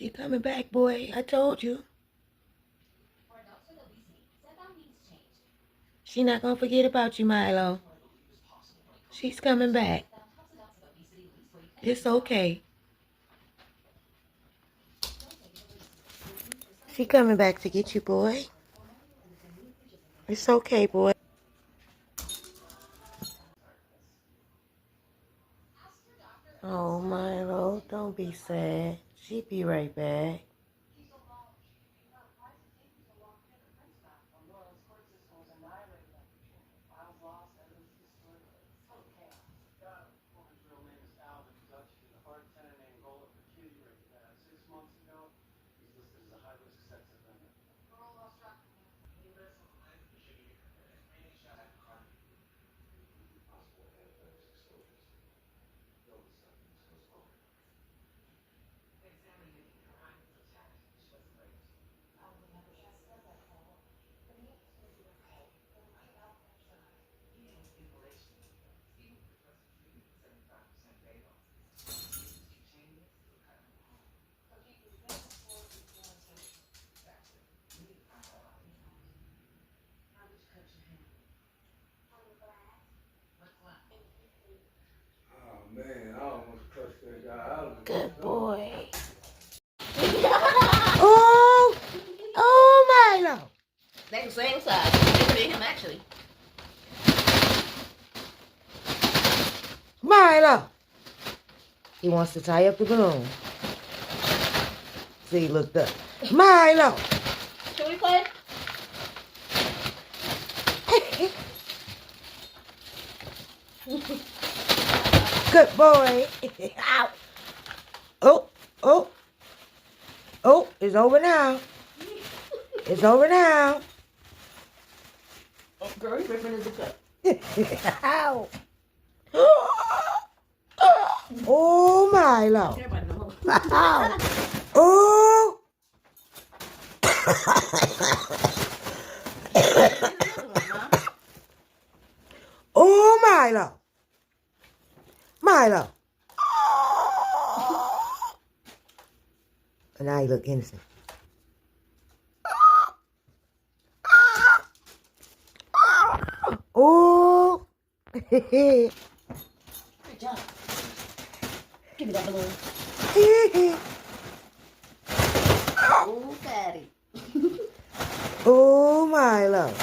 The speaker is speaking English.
She coming back, boy. I told you. She not gonna forget about you, Milo. She's coming back. It's okay. She coming back to get you, boy. It's okay, boy. Oh, Milo, don't be sad. She be right back. Man, I almost crushed that guy. Good boy. Oh, oh, Milo. They the same size. Bigger than him, actually. Milo. He wants to tie up the balloon. See, he looked up. Milo. Can we play? Good boy. Ow. Oh, oh. Oh, it's over now. It's over now. Oh, girl, he's ripping his cup. Ow. Oh, Milo. Everybody know. Ow. Oh. Oh, Milo. Milo. And now you look innocent. Oh. Good job. Give me that balloon. Oh, fatty. Oh, Milo.